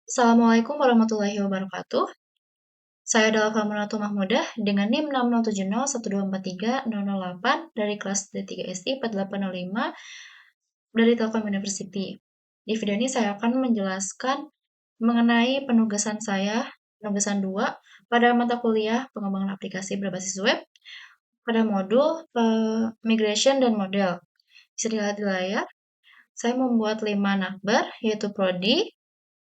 Assalamualaikum warahmatullahi wabarakatuh. Saya adalah Famuratu Mahmudah dengan NIM 607012430008 dari kelas D3SI 4805 dari Telkom University. Di video ini saya akan menjelaskan mengenai penugasan 2 pada mata kuliah pengembangan aplikasi berbasis web pada modul migration dan model. Bisa dilihat di layar, saya membuat 5 nakbar, yaitu prodi,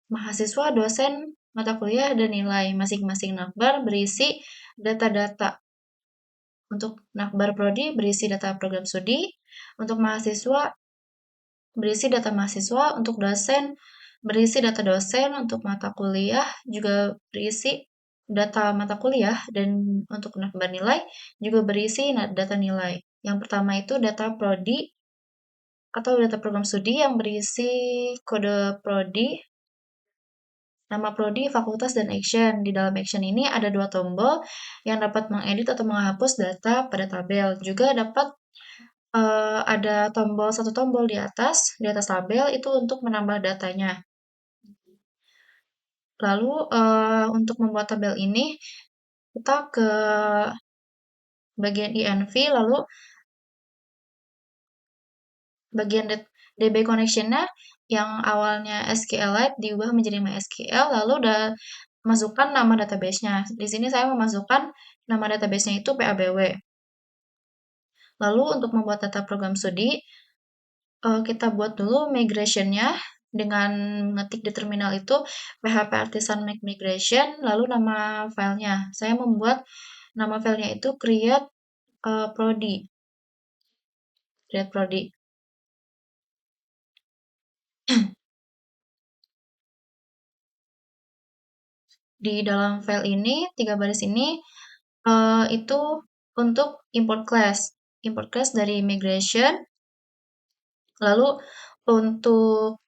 mahasiswa, dosen, mata kuliah, dan nilai. Masing-masing nakbar berisi data-data. Untuk nakbar prodi berisi data program studi, untuk mahasiswa berisi data mahasiswa, untuk dosen berisi data dosen, untuk mata kuliah juga berisi data mata kuliah, dan untuk nakbar nilai juga berisi data nilai. Yang pertama itu data prodi atau data program studi yang berisi kode prodi, nama prodi, fakultas, dan action. Di dalam action ini ada 2 tombol yang dapat mengedit atau menghapus data pada tabel. Juga dapat ada satu tombol di atas tabel itu untuk menambah datanya. Lalu untuk membuat tabel ini kita ke bagian env, lalu bagian DB connection-nya yang awalnya SQLite diubah menjadi MySQL, lalu masukkan nama database-nya. Di sini saya memasukkan nama database-nya itu PABW. Lalu untuk membuat data program studi, kita buat dulu migration-nya dengan mengetik di terminal itu php artisan make migration, lalu nama filenya. Saya membuat nama filenya itu create prodi. Di dalam file ini, 3 baris ini itu untuk import class dari migration. Lalu untuk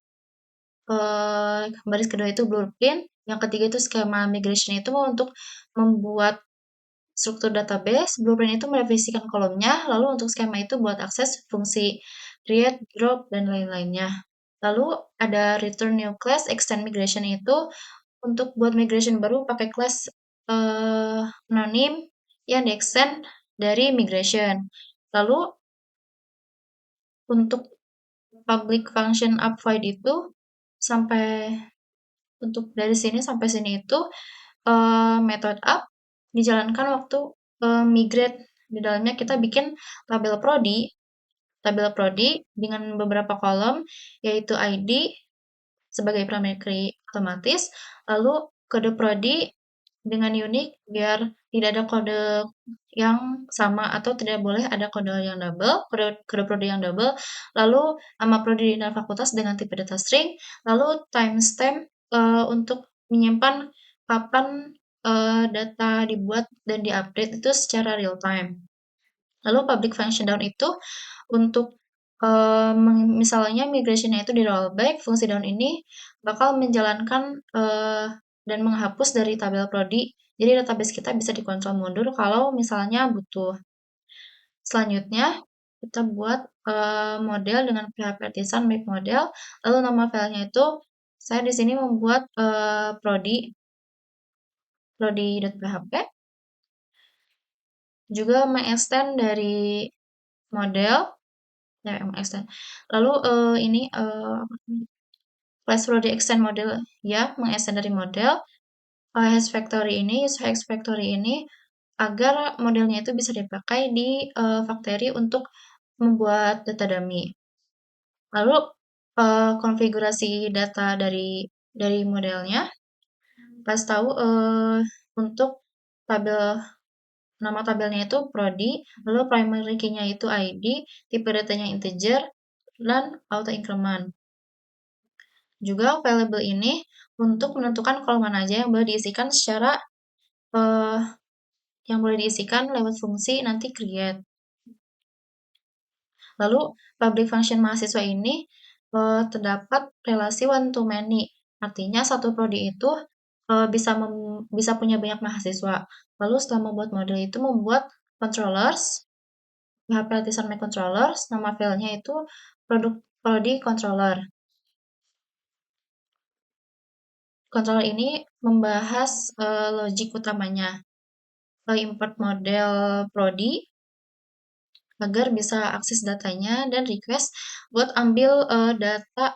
baris kedua itu blueprint, yang ketiga itu skema migration itu untuk membuat struktur database, blueprint itu merevisikan kolomnya, lalu untuk skema itu buat akses fungsi create, drop, dan lain-lainnya. Lalu ada return new class, extend migration itu untuk buat migration baru pakai class anonim yang di-extend dari migration. Lalu untuk public function up void itu untuk dari sini sampai sini itu method up dijalankan waktu migrate. Di dalamnya kita bikin tabel prodi dengan beberapa kolom, yaitu ID sebagai primary key otomatis, lalu kode prodi dengan unik biar tidak ada kode yang sama atau tidak boleh ada kode yang double, kode prodi yang double, lalu nama prodi dan fakultas dengan tipe data string, lalu timestamp untuk menyimpan kapan data dibuat dan diupdate itu secara real time. Lalu public function down itu untuk misalnya migration-nya itu di rollback, fungsi down ini bakal menjalankan dan menghapus dari tabel prodi. Jadi database kita bisa dikontrol mundur kalau misalnya butuh. Selanjutnya kita buat model dengan PHP artisan make model. Lalu nama filenya itu saya di sini membuat prodi.php. Juga mengextend dari model, mengextend. Lalu ini class prodi extend model, ya, mengextend dari model. Hash factory ini agar modelnya itu bisa dipakai di factory untuk membuat data dummy. Lalu konfigurasi data dari modelnya, pas tahu untuk nama tabelnya itu prodi, lalu primary key-nya itu ID, tipe datanya integer, dan auto increment. Juga variable ini untuk menentukan kolom mana aja yang boleh diisikan lewat fungsi nanti create. Lalu public function mahasiswa ini terdapat relasi one to many, artinya satu prodi itu bisa punya banyak mahasiswa. Lalu setelah membuat model itu membuat controllers, PHP artisan make controllers, nama filenya itu produk prodi controller. Controller ini membahas logik utamanya, import model prodi agar bisa akses datanya dan request buat ambil data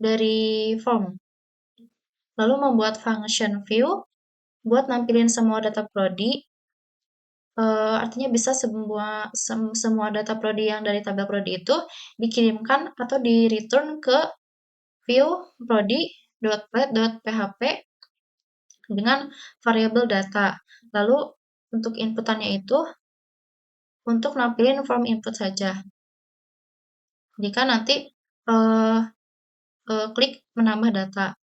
dari form. Lalu membuat function view buat nampilin semua data prodi. Artinya bisa semua data prodi yang dari tabel prodi itu dikirimkan atau di return ke view prodi.plate.php dengan variabel data. Lalu untuk inputannya itu untuk nampilin form input saja. Jika nanti uh, klik menambah data,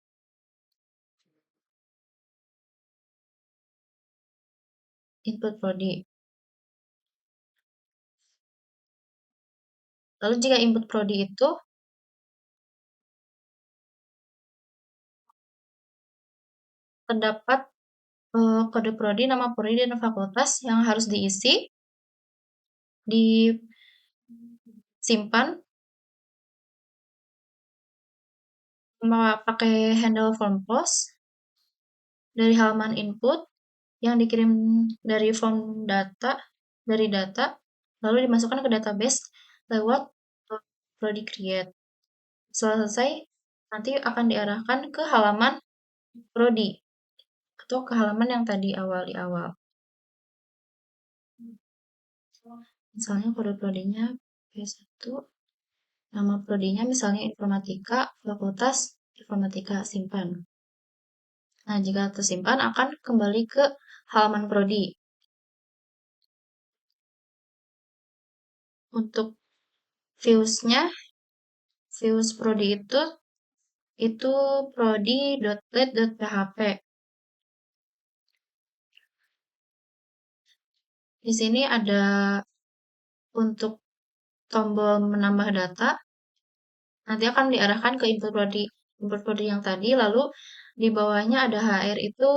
input prodi. Lalu jika input prodi itu terdapat kode prodi, nama prodi, dan fakultas yang harus diisi, disimpan pakai handle form post dari halaman input yang dikirim dari form data, dari data, lalu dimasukkan ke database lewat prodi create. Setelah selesai, nanti akan diarahkan ke halaman prodi atau ke halaman yang tadi di awal. Misalnya kode prodinya P1, nama prodinya misalnya informatika, fakultas informatika, simpan. Nah, jika tersimpan akan kembali ke halaman prodi. Untuk views-nya, views prodi itu prodi.plate.php. Di sini ada untuk tombol menambah data, nanti akan diarahkan ke input prodi yang tadi, lalu di bawahnya ada HR itu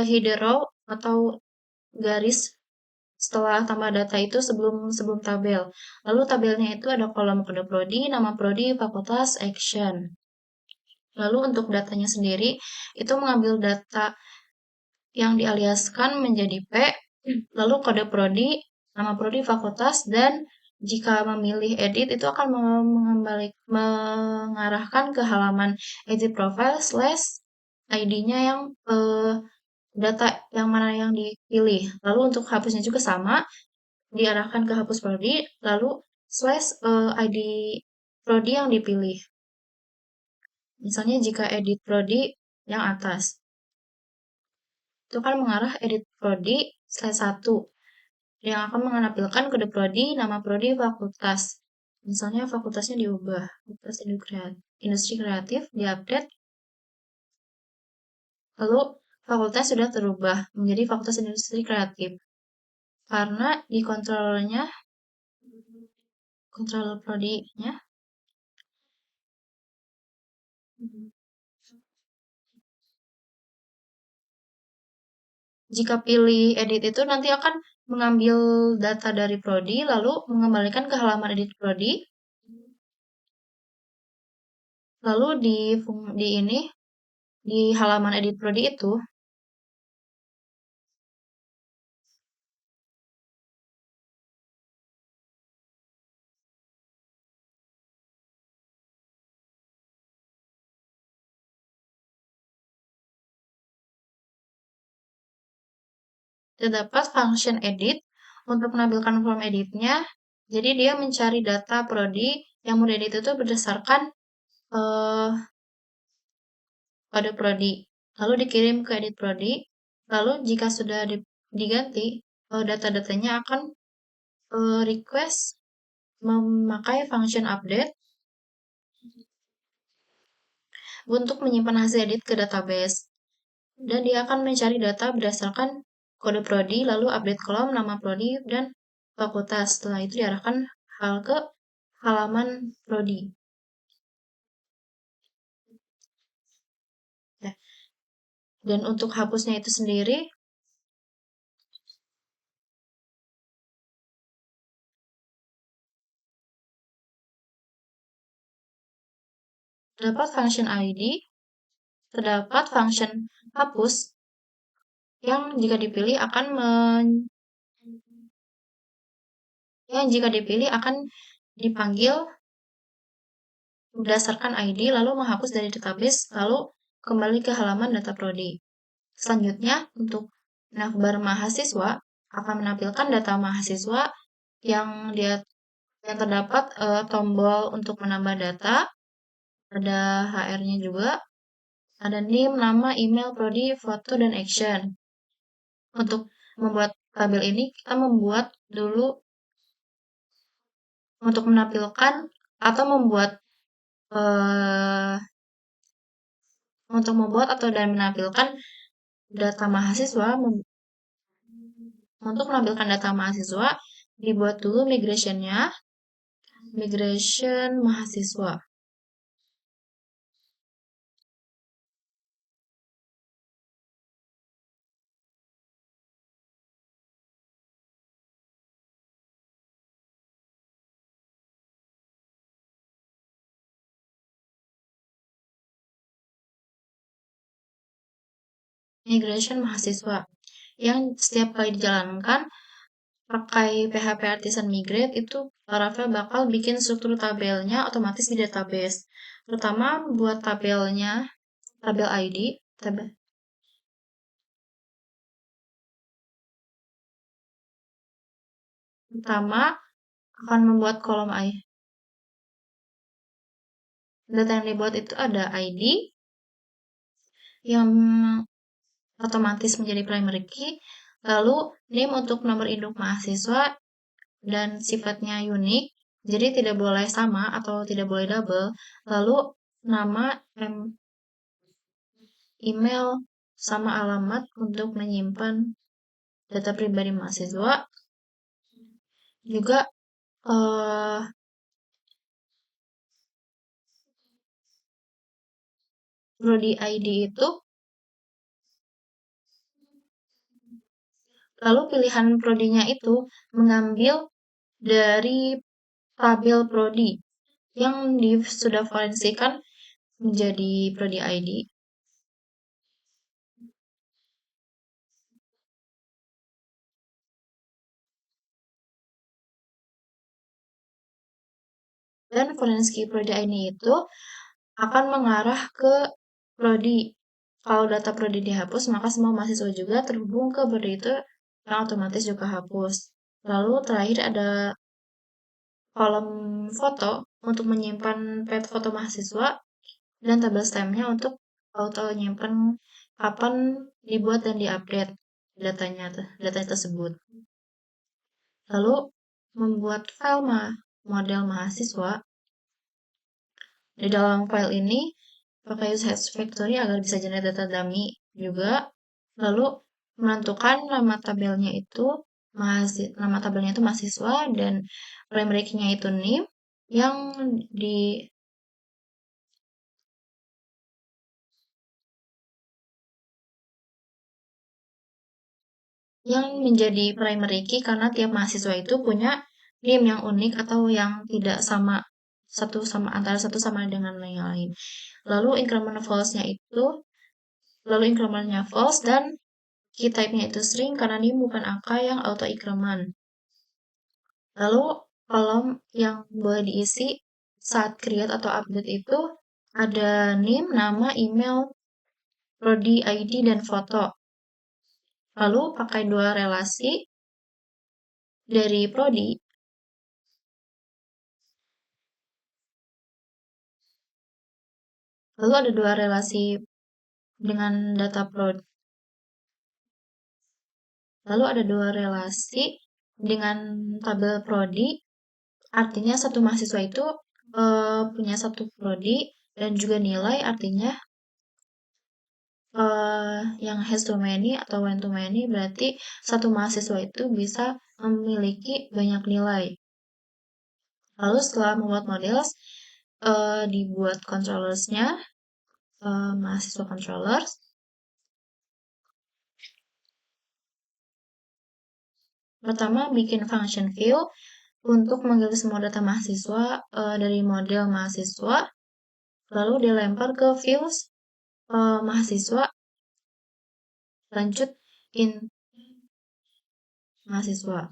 header row atau garis setelah tambah data itu sebelum tabel. Lalu tabelnya itu ada kolom kode prodi, nama prodi, fakultas, action. Lalu untuk datanya sendiri itu mengambil data yang dialiaskan menjadi P, lalu kode prodi, nama prodi, fakultas, dan jika memilih edit itu akan mengarahkan ke halaman edit profile / ID-nya yang data yang mana yang dipilih. Lalu untuk hapusnya juga sama, diarahkan ke hapus prodi, lalu /ID prodi yang dipilih. Misalnya jika edit prodi yang atas, itu kan mengarah edit prodi /1 yang akan menampilkan kode prodi, nama prodi, fakultas. Misalnya fakultasnya diubah, fakultas industri kreatif diupdate, lalu fakultas sudah terubah menjadi fakultas industri kreatif. Karena di controller prodinya, jika pilih edit itu nanti akan mengambil data dari prodi, lalu mengembalikan ke halaman edit prodi, lalu di halaman edit prodi itu terdapat function edit untuk menampilkan form editnya. Jadi dia mencari data prodi yang mau diedit itu berdasarkan kode prodi, lalu dikirim ke edit prodi, lalu jika sudah diganti, data-datanya akan request memakai function update untuk menyimpan hasil edit ke database. Dan dia akan mencari data berdasarkan kode prodi, lalu update kolom, nama prodi, dan fakultas. Setelah itu diarahkan ke halaman prodi. Dan untuk hapusnya itu sendiri, terdapat function ID terdapat function hapus yang jika dipilih akan dipanggil berdasarkan ID lalu menghapus dari database lalu kembali ke halaman data prodi. Selanjutnya untuk navbar mahasiswa akan menampilkan data mahasiswa yang terdapat tombol untuk menambah data, ada HR-nya juga, ada name, nama, email, prodi, foto, dan action. Untuk membuat tabel ini kita membuat dulu untuk menampilkan atau dan menampilkan data mahasiswa. Untuk menampilkan data mahasiswa dibuat dulu migration mahasiswa. Migration mahasiswa yang setiap kali dijalankan pakai PHP Artisan Migrate itu Rafael bakal bikin struktur tabelnya otomatis di database. Pertama buat tabelnya, tabel ID, pertama akan membuat kolom ID. Data yang dibuat itu ada ID yang otomatis menjadi primary key, lalu name untuk nomor induk mahasiswa dan sifatnya unik, jadi tidak boleh sama atau tidak boleh double, lalu nama, email, sama alamat untuk menyimpan data pribadi mahasiswa. Juga prodi ID itu lalu pilihan prodinya itu mengambil dari tabel prodi yang sudah forensikan menjadi prodi ID. Dan forensic prodi ID itu akan mengarah ke prodi. Kalau data prodi dihapus, maka semua mahasiswa juga terhubung ke prodi itu yang otomatis juga hapus. Lalu terakhir ada kolom foto untuk menyimpan pet foto mahasiswa dan tabel stemnya untuk auto nyimpan kapan dibuat dan diupdate data tersebut. Lalu membuat file model mahasiswa. Di dalam file ini pakai use has factory agar bisa generate data dummy juga. Lalu menentukan nama tabelnya itu mahasiswa dan primary key-nya itu name yang menjadi primary key karena tiap mahasiswa itu punya name yang unik atau yang tidak sama antara satu sama dengan yang lain. Lalu incrementnya false dan key type-nya itu string karena ini bukan angka yang auto increment. Lalu kolom yang boleh diisi saat create atau update itu ada name, nama, email, prodi, ID, dan foto. Lalu pakai dua relasi dari prodi. Lalu ada dua relasi dengan data prodi. Lalu ada dua relasi dengan tabel prodi. Artinya satu mahasiswa itu punya satu prodi dan juga nilai, artinya yang has to many atau one to many berarti satu mahasiswa itu bisa memiliki banyak nilai. Lalu setelah membuat models, dibuat controllers-nya, mahasiswa controllers. Pertama, bikin function view untuk menggali semua data mahasiswa dari model mahasiswa, lalu dilempar ke views mahasiswa, lanjut in mahasiswa.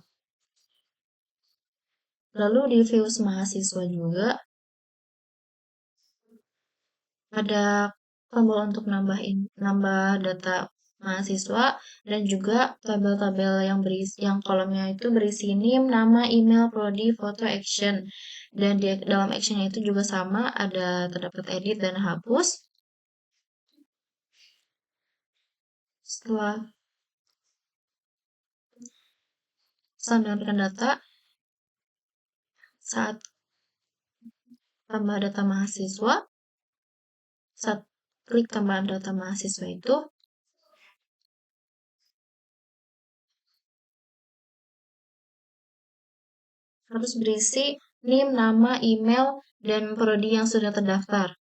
Lalu di views mahasiswa juga ada tombol untuk nambah data mahasiswa dan juga tabel-tabel yang kolomnya itu berisi NIM, nama, email, prodi, foto, action. Dan di dalam actionnya itu juga sama, ada terdapat edit dan hapus. Setelah mendapatkan data, saat tambah data mahasiswa, saat klik tambahan data mahasiswa itu, harus berisi NIM, nama, email, dan prodi yang sudah terdaftar.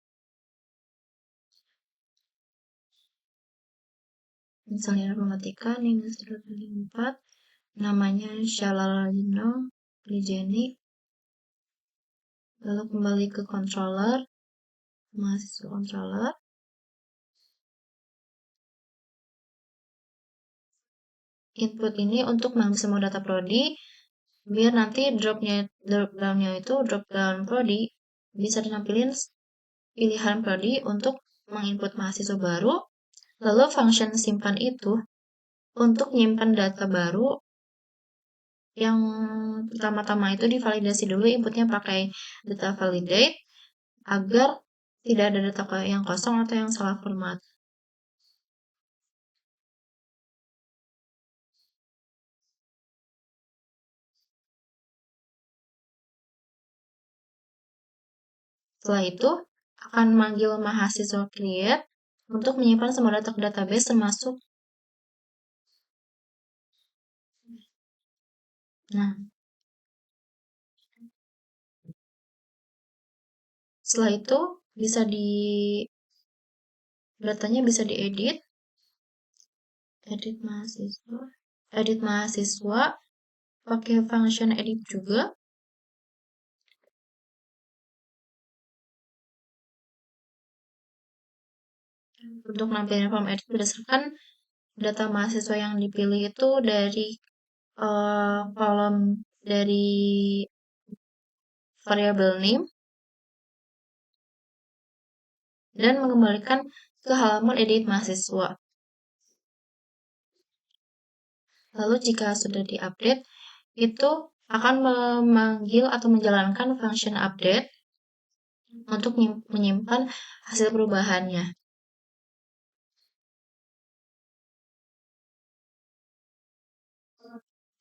Misalnya informatika, NIM 124, namanya Shalalino Lijeni, lalu kembali ke controller, mahasiswa controller, input ini untuk mengambil semua data prodi, biar nanti drop downnya itu drop down prodi bisa dinampilin pilihan prodi untuk menginput mahasiswa baru. Lalu function simpan itu untuk menyimpan data baru yang pertama-tama itu divalidasi dulu inputnya pakai data validate agar tidak ada data yang kosong atau yang salah format. Setelah itu akan manggil mahasiswa create untuk menyimpan semua data ke database termasuk. Nah, setelah itu datanya bisa diedit, edit mahasiswa pakai function edit juga. Untuk nampilin form edit berdasarkan data mahasiswa yang dipilih itu dari kolom dari variabel name dan mengembalikan ke halaman edit mahasiswa. Lalu jika sudah diupdate, itu akan memanggil atau menjalankan function update untuk menyimpan hasil perubahannya.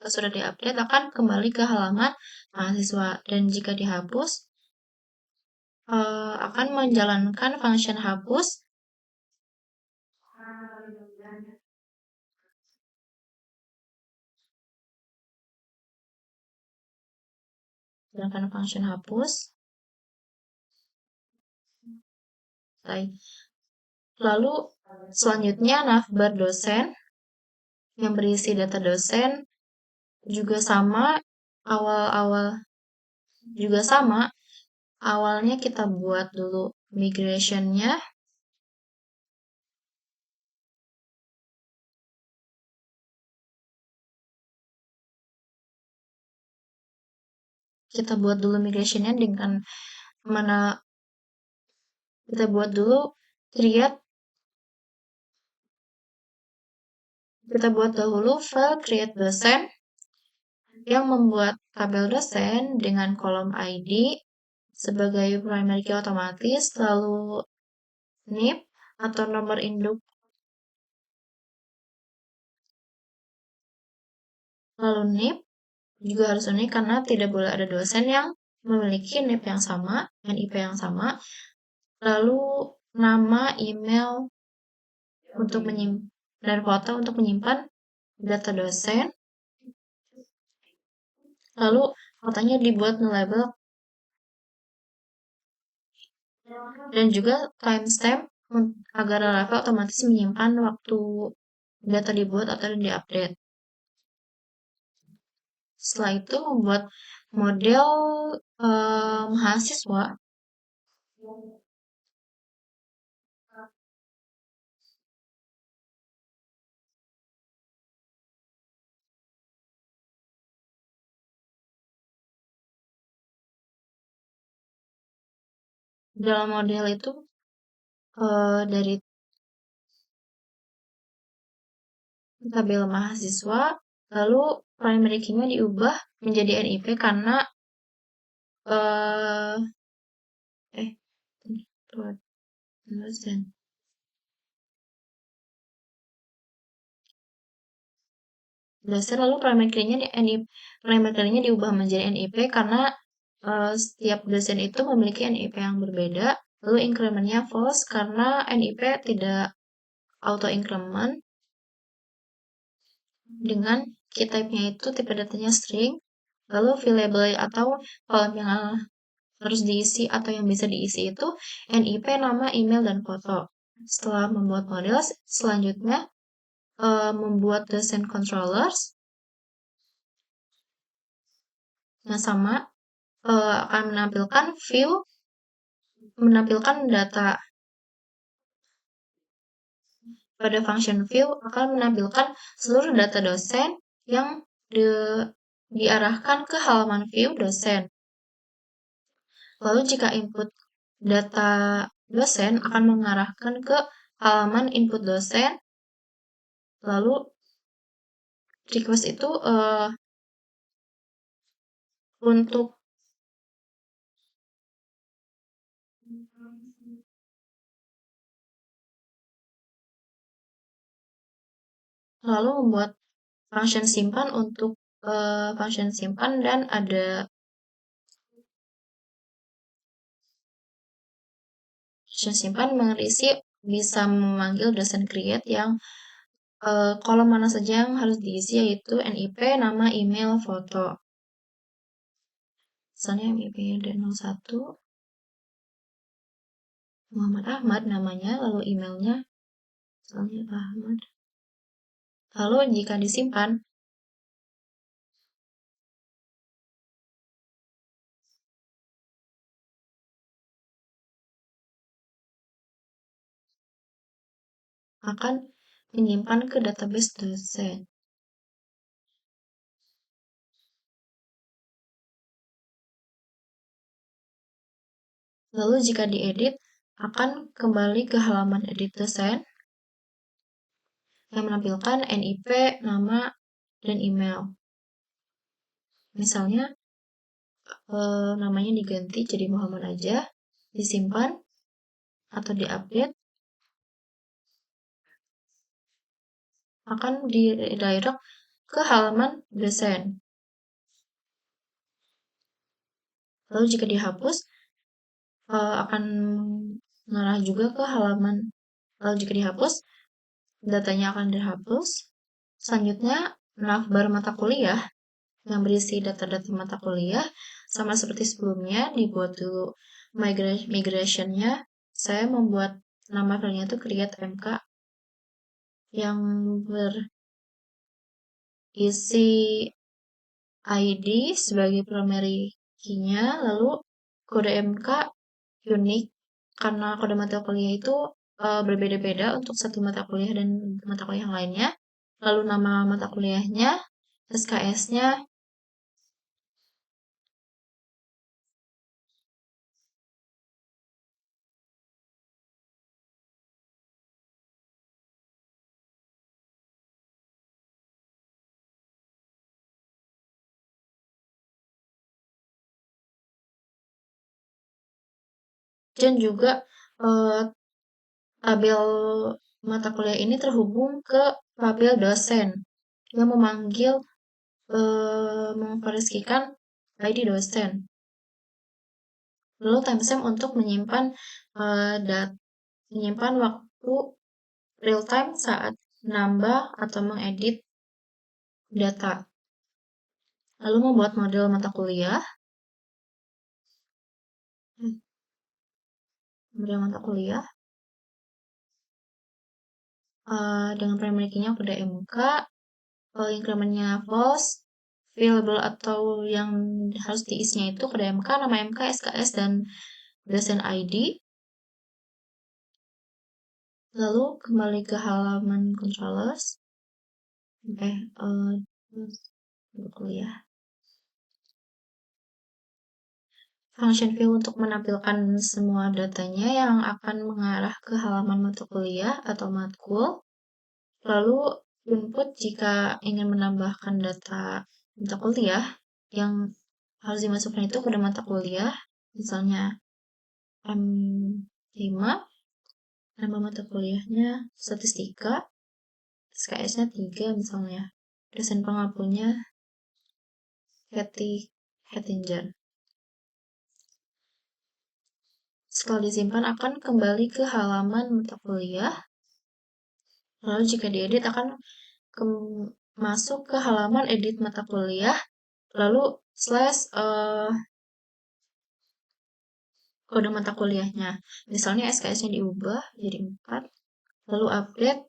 Jika sudah diupdate, akan kembali ke halaman mahasiswa. Dan jika dihapus, akan menjalankan function hapus. Jalankan function hapus. Lalu selanjutnya navbar dosen yang berisi data dosen juga sama, awalnya kita buat dulu migration-nya. Kita buat dulu migration-nya dengan mana kita buat dulu kita buat dahulu file create dosen yang membuat tabel dosen dengan kolom ID sebagai primary key otomatis, lalu NIP atau nomor induk, lalu NIP juga harus unik karena tidak boleh ada dosen yang memiliki NIP yang sama, NIP yang sama, lalu nama, email untuk menyimpan dan foto untuk menyimpan data dosen, lalu fotonya dibuat label dan juga timestamp agar Laravel otomatis menyimpan waktu data dibuat atau diupdate. Setelah itu membuat model mahasiswa. dalam model itu dari tabel mahasiswa, lalu primary key-nya diubah menjadi NIP karena eh eh dosen. Dosen lalu primary key-nya diubah menjadi NIP karena setiap dosen itu memiliki NIP yang berbeda. Lalu increment-nya false karena NIP tidak auto increment dengan key type-nya itu tipe datanya string. Lalu variable atau kolom yang harus diisi atau yang bisa diisi itu NIP, nama, email, dan foto. Setelah membuat model, selanjutnya membuat dosen controllers. Nah, sama akan menampilkan data. Pada function view akan menampilkan seluruh data dosen yang diarahkan ke halaman view dosen. Lalu jika input data dosen akan mengarahkan ke halaman input dosen, lalu request itu untuk lalu membuat function simpan untuk function simpan dan ada function simpan mengisi bisa memanggil dosen create yang kolom mana saja yang harus diisi yaitu NIP, nama, email, foto. Misalnya NIP dan 01 Muhammad Ahmad namanya, lalu emailnya misalnya Ahmad. Lalu jika disimpan, akan menyimpan ke database dosen. Lalu jika diedit, akan kembali ke halaman edit dosen yang menampilkan NIP, nama, dan email. Misalnya, namanya diganti jadi Muhammad aja, disimpan, atau diupdate, akan di-redirect ke halaman dosen. Lalu jika dihapus, akan mengarah juga ke halaman. Lalu jika dihapus, datanya akan dihapus. Selanjutnya, navbar mata kuliah yang berisi data-data mata kuliah sama seperti sebelumnya, dibuat dulu migration-nya. Saya membuat nama filenya itu create mk yang berisi ID sebagai primary key-nya, lalu kode MK unik karena kode mata kuliah itu berbeda-beda untuk satu mata kuliah dan mata kuliah yang lainnya. Lalu nama mata kuliahnya, SKS-nya, dan juga tabel mata kuliah ini terhubung ke tabel dosen yang memanggil memverifikasikan ID dosen. Lalu timestamp untuk menyimpan waktu real time saat menambah atau mengedit data. Lalu membuat model mata kuliah. Dengan primary key-nya kode MK, increment-nya false, variable atau yang harus diisinya itu kode MK, nama MK, SKS, dan dosen ID. Lalu kembali ke halaman controllers. Kuliah. Function view untuk menampilkan semua datanya yang akan mengarah ke halaman mata kuliah atau matkul. Lalu input jika ingin menambahkan data mata kuliah yang harus dimasukkan itu pada mata kuliah, misalnya M5, nama mata kuliahnya statistika, SKS-nya 3 misalnya. Dosen pengampunya Kathy Hettinger. Setelah disimpan akan kembali ke halaman mata kuliah. Lalu jika diedit akan masuk ke halaman edit mata kuliah. Lalu slash kode mata kuliahnya. Misalnya SKS-nya diubah jadi 4. Lalu update.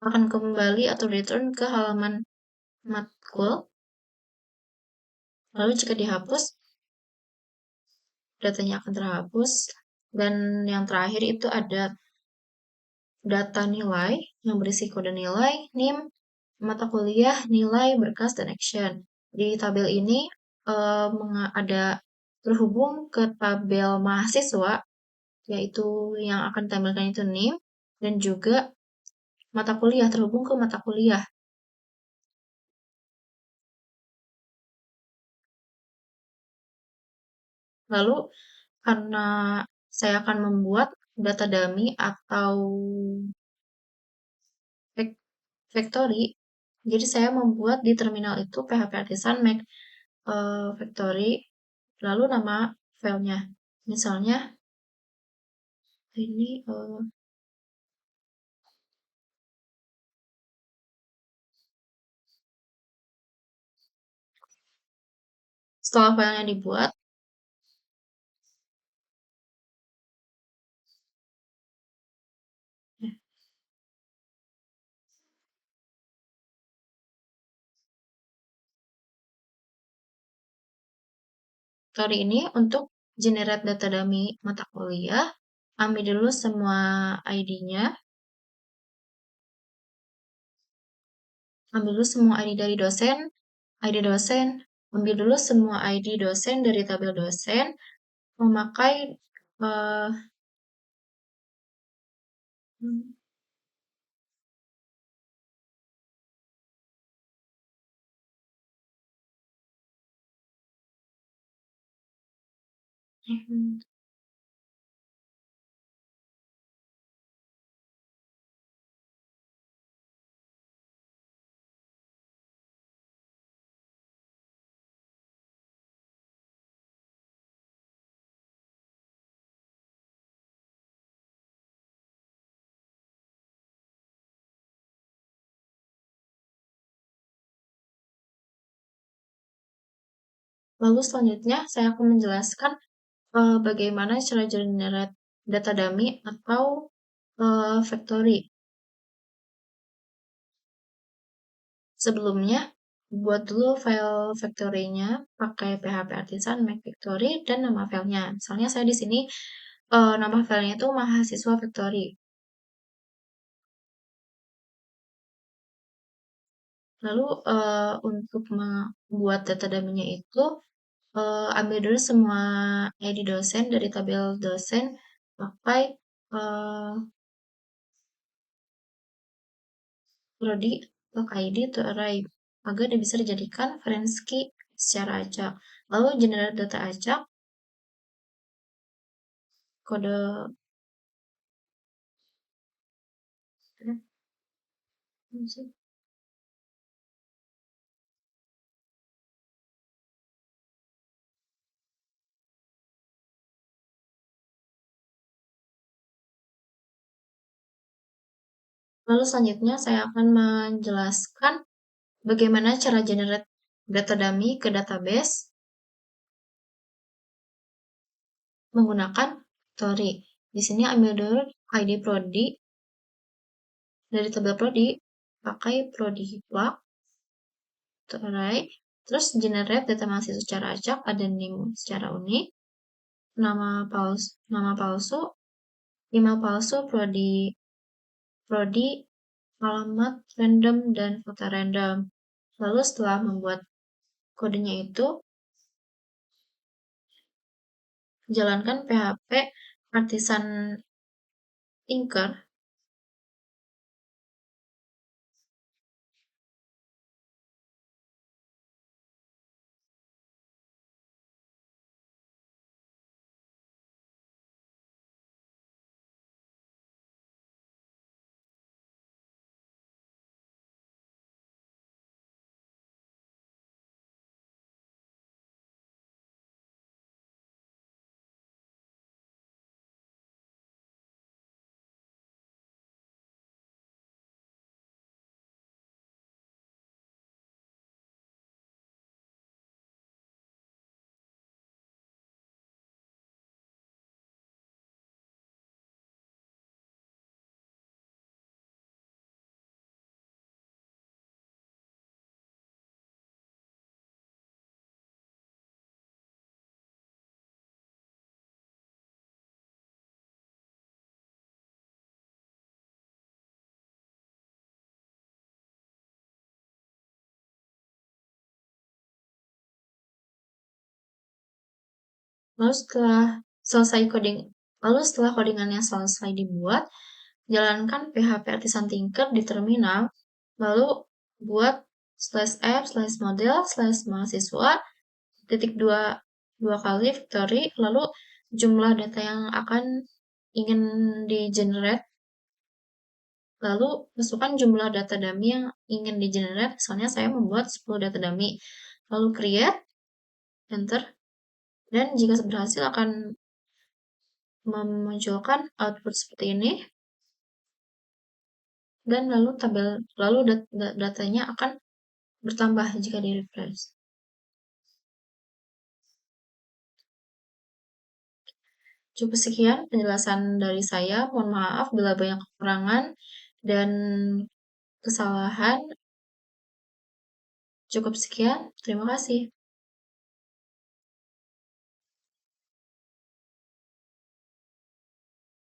Akan kembali atau return ke halaman matkul. Lalu jika dihapus, datanya akan terhapus. Dan yang terakhir itu ada data nilai yang berisi kode nilai, NIM, mata kuliah, nilai, berkas, dan action. Di tabel ini ada terhubung ke tabel mahasiswa, yaitu yang akan ditampilkan itu NIM, dan juga mata kuliah, terhubung ke mata kuliah. Lalu, karena saya akan membuat data dummy atau factory, jadi saya membuat di terminal itu PHP Artisan Make factory, lalu nama filenya. Misalnya, ini setelah filenya dibuat, kali ini untuk generate data dummy mata kuliah, ambil dulu semua ID-nya, ambil dulu semua ID dari dosen, ambil dulu semua ID dosen dari tabel dosen, memakai lalu selanjutnya saya akan menjelaskan bagaimana cara generate data dummy atau factory. Sebelumnya, buat dulu file factory-nya pakai PHP Artisan Make Factory dan nama filenya. Misalnya saya di sini nama filenya itu mahasiswa factory. Lalu untuk membuat data dummy-nya itu ambil dulu semua ID dosen dari tabel dosen pakai prodi ID to array agar bisa dijadikan reference key secara acak. Lalu generate data acak, kode lalu selanjutnya saya akan menjelaskan bagaimana cara generate data dummy ke database menggunakan factory. Di sini ambil dulu ID prodi dari tabel prodi, pakai prodi plug to array, terus generate data mahasiswa secara acak, ada NIM secara unik, nama palsu, email palsu, prodi, alamat random, dan foto random. Lalu setelah membuat Kodenya itu jalankan PHP Artisan Tinker. Lalu setelah selesai coding, lalu setelah codingannya selesai dibuat, jalankan PHP Artisan Tinker di terminal, lalu buat slash app slash model slash mahasiswa titik dua dua kali victory, lalu jumlah data yang akan ingin di generate, lalu masukkan jumlah data dummy yang ingin di generate. Misalnya saya membuat 10 data dummy, lalu create, enter, dan jika berhasil akan memunculkan output seperti ini, dan lalu datanya akan bertambah jika di refresh. Cukup sekian penjelasan dari saya. Mohon maaf bila banyak kekurangan dan kesalahan. Cukup sekian. Terima kasih.